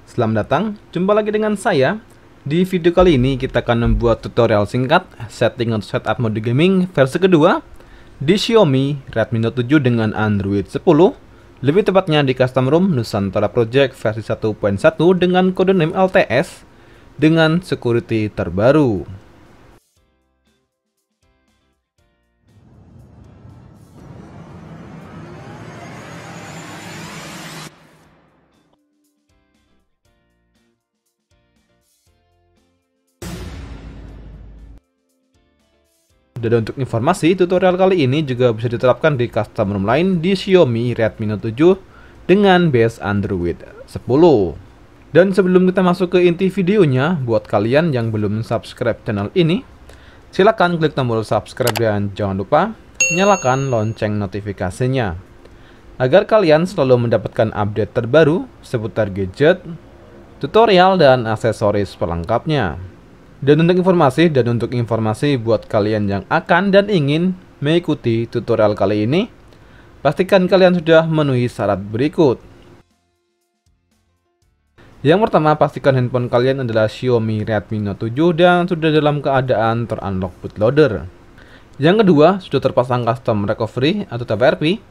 Selamat datang, jumpa lagi dengan saya. Di video kali ini kita akan membuat tutorial singkat setting atau setup mode gaming versi kedua di Xiaomi Redmi Note 7 dengan Android 10. Lebih tepatnya di custom ROM Nusantara Project versi 1.1 dengan kode name LTS dengan security terbaru. Dan untuk informasi, tutorial kali ini juga bisa diterapkan di custom ROM lain di Xiaomi Redmi Note 7 dengan base Android 10. Dan sebelum kita masuk ke inti videonya, buat kalian yang belum subscribe channel ini, silakan klik tombol subscribe dan jangan lupa nyalakan lonceng notifikasinya agar kalian selalu mendapatkan update terbaru seputar gadget, tutorial, dan aksesoris pelengkapnya. Dan untuk informasi buat kalian yang akan dan ingin mengikuti tutorial kali ini, pastikan kalian sudah memenuhi syarat berikut. Yang pertama, pastikan handphone kalian adalah Xiaomi Redmi Note 7 dan sudah dalam keadaan terunlock bootloader. Yang kedua, sudah terpasang custom recovery atau TWRP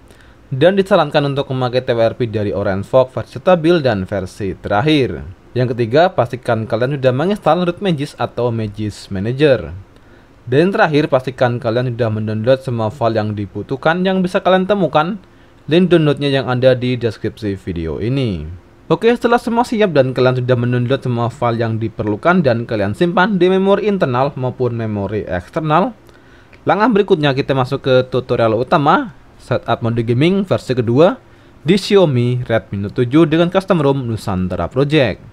dan disarankan untuk memakai TWRP dari Orange Fox versi stabil dan versi terakhir. Yang ketiga, pastikan kalian sudah menginstal root Magisk atau Magisk Manager. Dan terakhir, pastikan kalian sudah mendownload semua file yang dibutuhkan yang bisa kalian temukan link downloadnya yang ada di deskripsi video ini. Oke, setelah semua siap dan kalian sudah mendownload semua file yang diperlukan dan kalian simpan di memori internal maupun memori eksternal, langkah berikutnya kita masuk ke tutorial utama setup mode gaming versi kedua di Xiaomi Redmi Note 7 dengan custom ROM Nusantara Project.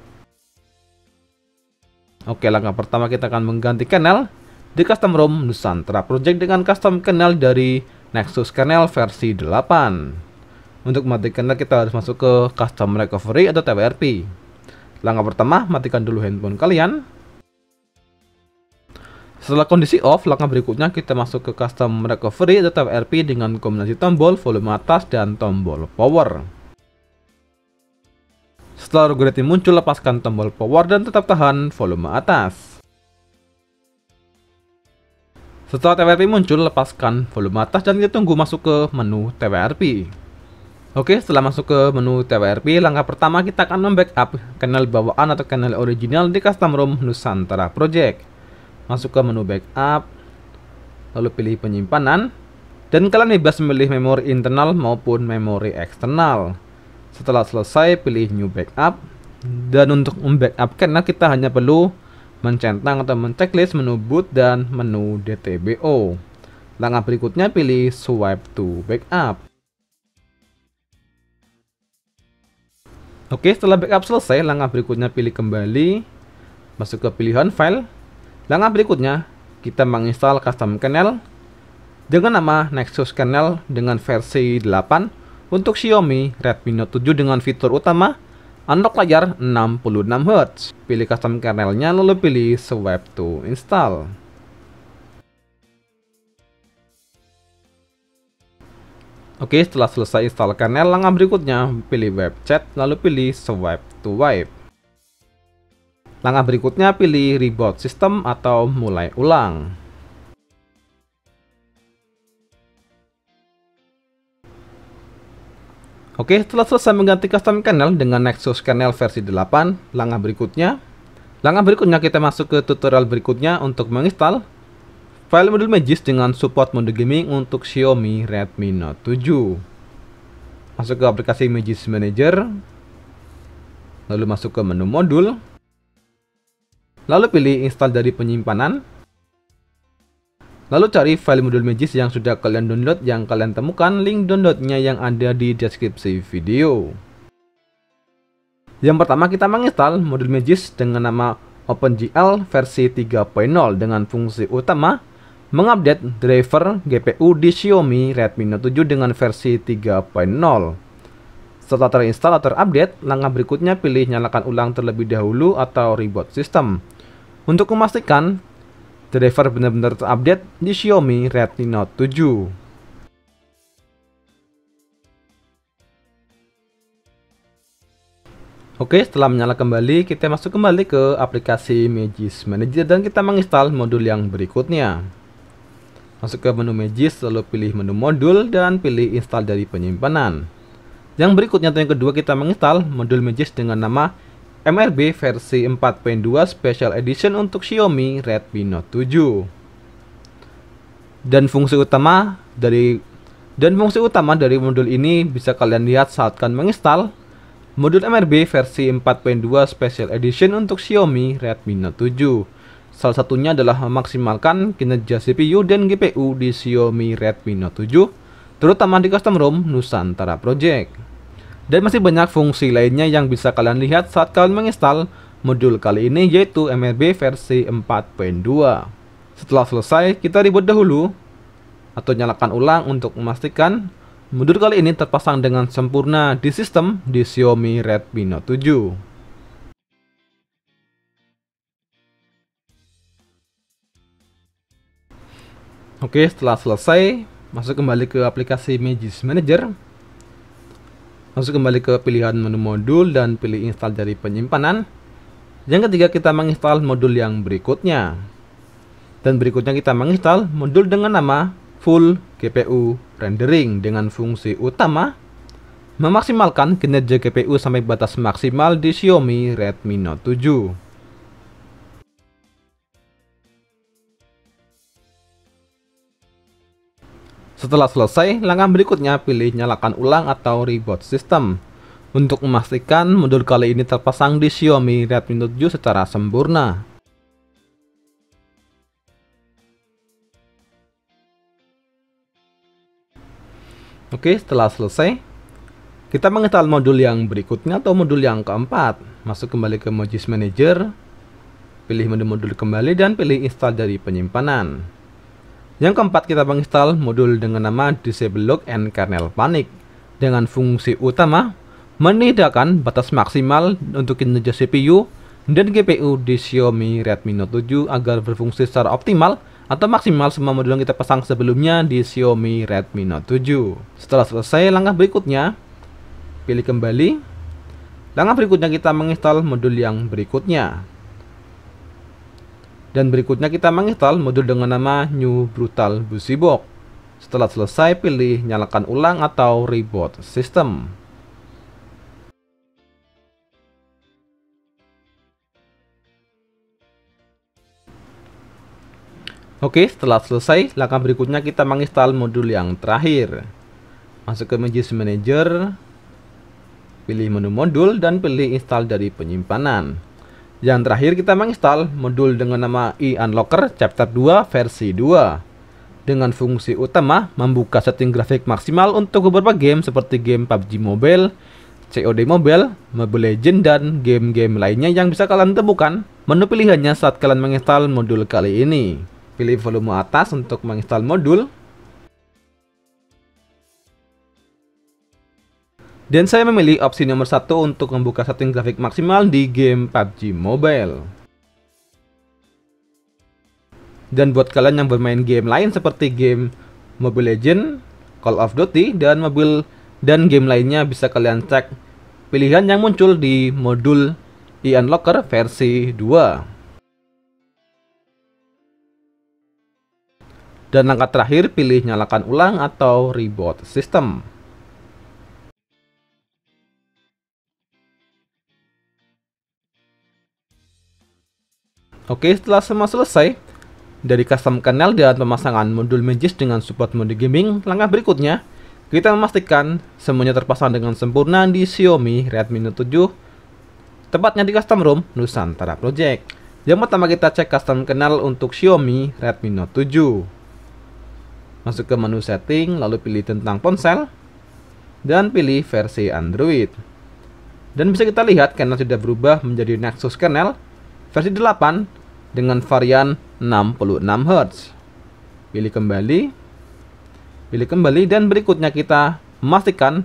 Oke, langkah pertama kita akan mengganti kernel di custom ROM Nusantara Project dengan custom kernel dari Nexus kernel versi 8. Untuk matikan kernel kita harus masuk ke custom recovery atau TWRP. Langkah pertama, matikan dulu handphone kalian. Setelah kondisi off, langkah berikutnya kita masuk ke custom recovery atau TWRP dengan kombinasi tombol volume atas dan tombol power. Setelah algoritma muncul, lepaskan tombol power dan tetap tahan volume atas. Setelah TWRP muncul, lepaskan volume atas dan kita tunggu masuk ke menu TWRP. Oke, setelah masuk ke menu TWRP, langkah pertama kita akan membackup kernel bawaan atau kernel original di custom ROM Nusantara Project. Masuk ke menu backup, lalu pilih penyimpanan, dan kalian bebas memilih memori internal maupun memori eksternal. Setelah selesai, pilih new backup, dan untuk membackup kernel kita hanya perlu mencentang atau menceklis menu boot dan menu DTBO. Langkah berikutnya pilih swipe to backup. Oke, setelah backup selesai, langkah berikutnya pilih kembali, masuk ke pilihan file. Langkah berikutnya kita menginstal custom kernel dengan nama Nexus kernel dengan versi 8 untuk Xiaomi Redmi Note 7 dengan fitur utama unlock layar 66Hz. Pilih custom kernelnya lalu pilih swipe to install. Oke, setelah selesai install kernel, langkah berikutnya pilih web chat lalu pilih swipe to wipe. Langkah berikutnya pilih reboot system atau mulai ulang. Oke, setelah selesai mengganti custom kernel dengan Nexus kernel versi 8, langkah berikutnya kita masuk ke tutorial berikutnya untuk menginstal file modul Magisk dengan support mode gaming untuk Xiaomi Redmi Note 7. Masuk ke aplikasi Magisk Manager, lalu masuk ke menu modul, lalu pilih install dari penyimpanan. Lalu cari file modul Magisk yang sudah kalian download yang kalian temukan link downloadnya yang ada di deskripsi video. Yang pertama kita menginstal modul Magisk dengan nama OpenGL versi 3.0 dengan fungsi utama mengupdate driver GPU di Xiaomi Redmi Note 7 dengan versi 3.0. Setelah terinstall atau terupdate, langkah berikutnya pilih nyalakan ulang terlebih dahulu atau reboot system untuk memastikan driver benar-benar terupdate di Xiaomi Redmi Note 7. Oke, setelah menyala kembali, kita masuk kembali ke aplikasi Magis Manager dan kita menginstal modul yang berikutnya. Masuk ke menu Magis, lalu pilih menu modul dan pilih install dari penyimpanan. Yang berikutnya atau yang kedua, kita menginstal modul Magis dengan nama MRB versi 4.2 Special Edition untuk Xiaomi Redmi Note 7. Dan fungsi utama dari modul ini bisa kalian lihat saat kalian menginstal modul MRB versi 4.2 Special Edition untuk Xiaomi Redmi Note 7. Salah satunya adalah memaksimalkan kinerja CPU dan GPU di Xiaomi Redmi Note 7, terutama di custom ROM Nusantara Project. Dan masih banyak fungsi lainnya yang bisa kalian lihat saat kalian menginstal modul kali ini, yaitu MRB versi 4.2. Setelah selesai, kita reboot dahulu atau nyalakan ulang untuk memastikan modul kali ini terpasang dengan sempurna di sistem di Xiaomi Redmi Note 7. Oke, setelah selesai, masuk kembali ke aplikasi Magis Manager. Masuk kembali ke pilihan menu modul dan pilih install dari penyimpanan. Yang ketiga, kita menginstal modul yang berikutnya. Dan berikutnya kita menginstal modul dengan nama Full GPU Rendering dengan fungsi utama memaksimalkan kinerja GPU sampai batas maksimal di Xiaomi Redmi Note 7. Setelah selesai, langkah berikutnya pilih nyalakan ulang atau reboot system untuk memastikan modul kali ini terpasang di Xiaomi Redmi Note 7 secara sempurna. Oke, setelah selesai, kita menginstal modul yang berikutnya atau modul yang keempat. Masuk kembali ke Magis Manager, pilih menu modul kembali dan pilih install dari penyimpanan. Yang keempat, kita menginstal modul dengan nama Disable Lock and Kernel Panic dengan fungsi utama menidakkan batas maksimal untuk kinerja CPU dan GPU di Xiaomi Redmi Note 7 agar berfungsi secara optimal atau maksimal semua modul yang kita pasang sebelumnya di Xiaomi Redmi Note 7. Setelah selesai, langkah berikutnya pilih kembali. Langkah berikutnya kita menginstal modul yang berikutnya. Dan berikutnya kita menginstal modul dengan nama New Brutal Buzzy Box. Setelah selesai, pilih nyalakan ulang atau reboot system. Oke, setelah selesai, langkah berikutnya kita menginstal modul yang terakhir. Masuk ke Magis Manager, pilih menu modul dan pilih install dari penyimpanan. Yang terakhir, kita menginstal modul dengan nama e-Unlocker Chapter 2 versi 2 dengan fungsi utama membuka setting grafik maksimal untuk beberapa game seperti game PUBG Mobile, COD Mobile, Mobile Legends, dan game-game lainnya yang bisa kalian temukan. Menu pilihannya saat kalian menginstal modul kali ini. Pilih volume atas untuk menginstal modul. Dan saya memilih opsi nomor 1 untuk membuka setting grafik maksimal di game PUBG Mobile. Dan buat kalian yang bermain game lain seperti game Mobile Legends, Call of Duty, dan game lainnya, bisa kalian cek pilihan yang muncul di modul e-Unlocker versi 2. Dan langkah terakhir, pilih nyalakan ulang atau reboot system. Oke, setelah semua selesai, dari custom kernel dan pemasangan modul Magis dengan support mode gaming, langkah berikutnya, kita memastikan semuanya terpasang dengan sempurna di Xiaomi Redmi Note 7, tepatnya di custom ROM Nusantara Project. Yang pertama, kita cek custom kernel untuk Xiaomi Redmi Note 7. Masuk ke menu setting, lalu pilih tentang ponsel, dan pilih versi Android. Dan bisa kita lihat kernel sudah berubah menjadi Nexus kernel versi 8 dengan varian 66 Hz. Pilih kembali, dan berikutnya kita memastikan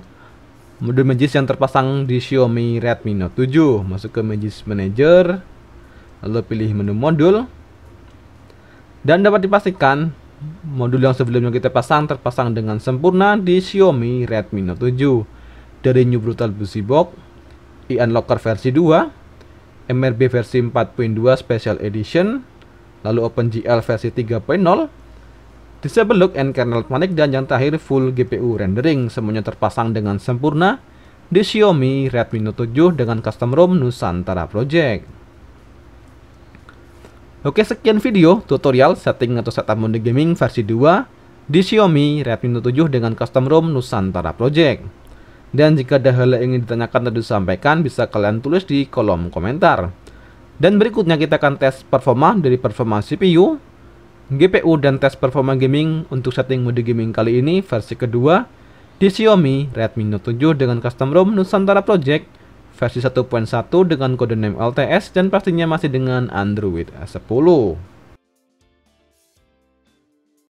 modul Magis yang terpasang di Xiaomi Redmi Note 7. Masuk ke Magis Manager, lalu pilih menu modul, dan dapat dipastikan modul yang sebelumnya kita pasang terpasang dengan sempurna di Xiaomi Redmi Note 7. Dari New Brutal Buzzy Box, e-unlocker versi 2, MRB versi 4.2 Special Edition, lalu OpenGL versi 3.0, Disable Lock and Kernel Panic, dan yang terakhir full GPU rendering. Semuanya terpasang dengan sempurna di Xiaomi Redmi Note 7 dengan custom ROM Nusantara Project. Oke, sekian video tutorial setting atau setup mode gaming versi 2 di Xiaomi Redmi Note 7 dengan custom ROM Nusantara Project. Dan jika ada hal yang ingin ditanyakan atau disampaikan, bisa kalian tulis di kolom komentar. Dan berikutnya kita akan tes performa dari performa CPU, GPU, dan tes performa gaming untuk setting mode gaming kali ini versi kedua di Xiaomi Redmi Note 7 dengan custom ROM Nusantara Project versi 1.1 dengan kode name LTS dan pastinya masih dengan Android 10.